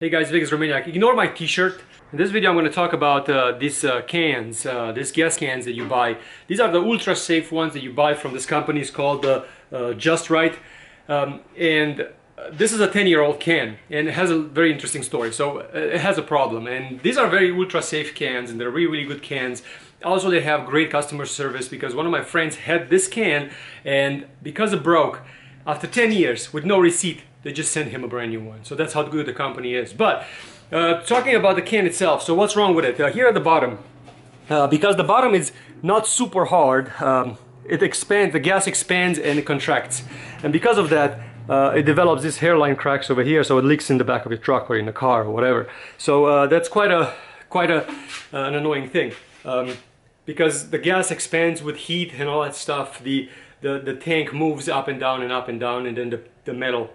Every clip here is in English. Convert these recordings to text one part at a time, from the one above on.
Hey guys, Vic is Romaniac. Ignore my t-shirt. In this video I'm going to talk about these cans, these gas cans that you buy. These are the ultra safe ones that you buy from this company. It's called JustRite. And this is a 10-year-old can and it has a very interesting story. So it has a problem, and these are very ultra safe cans and they're really good cans. Also, they have great customer service because one of my friends had this can, and because it broke, after 10 years with no receipt, they just sent him a brand new one. So that's how good the company is. But talking about the can itself, so what's wrong with it? Here at the bottom, because the bottom is not super hard, it expands, the gas expands and it contracts. And because of that, it develops these hairline cracks over here, so it leaks in the back of your truck or in the car or whatever. So that's quite an annoying thing. Because the gas expands with heat and all that stuff, the tank moves up and down and up and down, and then the metal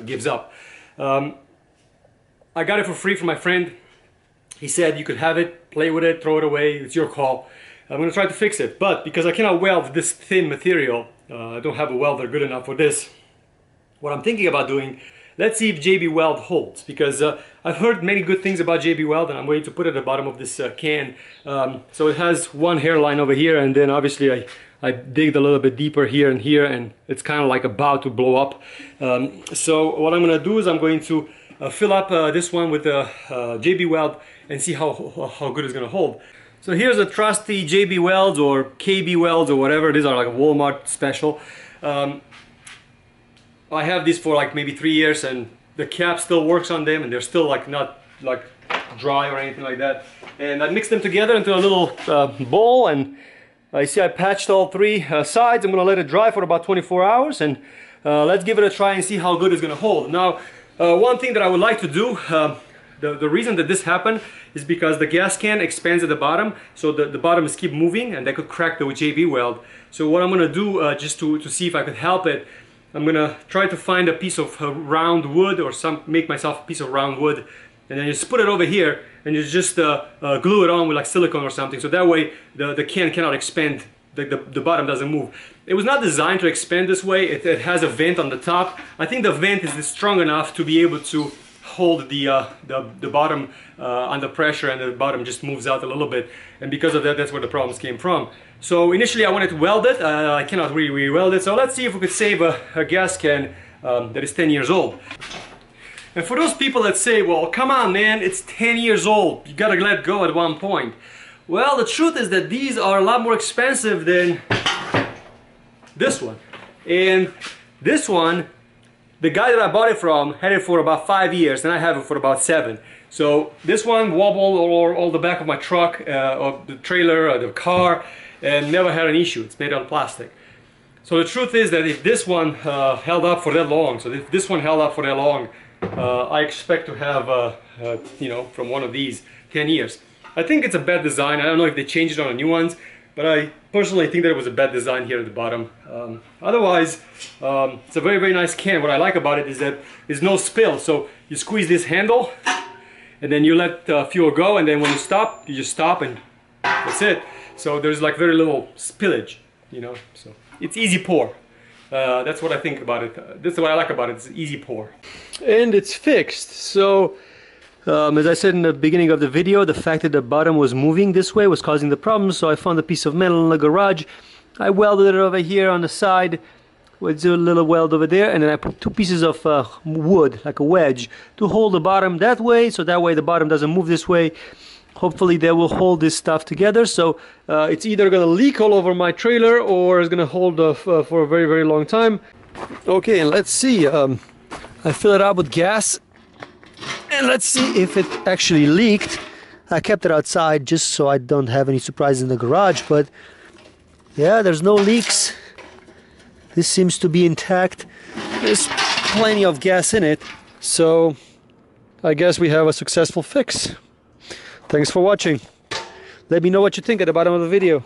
gives up. I got it for free from my friend. He said you could have it, play with it, throw it away, it's your call. I'm going to try to fix it, but because I cannot weld this thin material, I don't have a welder good enough for this. What I'm thinking about doing, let's see if JB Weld holds, because I've heard many good things about JB Weld, and I'm going to put it at the bottom of this can. So it has one hairline over here, and then obviously I digged a little bit deeper here, and it's kind of like about to blow up. So what I'm going to do is I'm going to fill up this one with JB Weld and see how good it's going to hold. So here's a trusty JB Welds or KB Welds or whatever. These are like a Walmart special. I have these for like maybe 3 years, and the cap still works on them, and they're still like not like dry or anything like that. And I mixed them together into a little bowl, and I see I patched all three sides. I'm gonna let it dry for about 24 hours, and let's give it a try and see how good it's gonna hold. Now, one thing that I would like to do, the reason that this happened is because the gas can expands at the bottom, so the bottoms keep moving, and that could crack the JB Weld. So what I'm gonna do, just to see if I could help it, I'm gonna try to find a piece of round wood, or make myself a piece of round wood, and then just put it over here, and you just glue it on with like silicone or something, so that way the can cannot expand, the bottom doesn't move. It was not designed to expand this way. It has a vent on the top. I think the vent is strong enough to be able to hold the bottom under pressure, and the bottom just moves out a little bit, and because of that, that's where the problems came from. So initially I wanted to weld it. I cannot really weld it, so let's see if we could save a gas can that is 10 years old. And for those people that say, well, come on man, it's 10 years old, you gotta let go at one point. Well, the truth is that these are a lot more expensive than this one. And this one, the guy that I bought it from had it for about 5 years, and I have it for about 7. So this one wobbled all the back of my truck, or the trailer, or the car, and never had an issue. It's made out of plastic. So the truth is that if this one held up for that long, so if this one held up for that long, I expect to have, you know, from one of these 10 years. I think it's a bad design. I don't know if they changed it on the new ones, but I personally think that it was a bad design here at the bottom. Otherwise, it's a very nice can. What I like about it is that there's no spill. So you squeeze this handle, and then you let fuel go, and then when you stop, you just stop, and that's it. So there's like very little spillage, you know. So it's easy pour. That's what I think about it. That's what I like about it. It's easy pour. And it's fixed. So as I said in the beginning of the video, the fact that the bottom was moving this way was causing the problem. So I found a piece of metal in the garage. I welded it over here on the side with a little weld over there, and then I put 2 pieces of wood, like a wedge, to hold the bottom that way, so that way the bottom doesn't move this way. Hopefully they will hold this stuff together, so it's either gonna leak all over my trailer, or it's gonna hold for a very long time. Okay, and let's see. I fill it up with gas, and let's see if it actually leaked. I kept it outside just so I don't have any surprises in the garage, but yeah, there's no leaks. This seems to be intact. There's plenty of gas in it, so I guess we have a successful fix. Thanks for watching. Let me know what you think at the bottom of the video.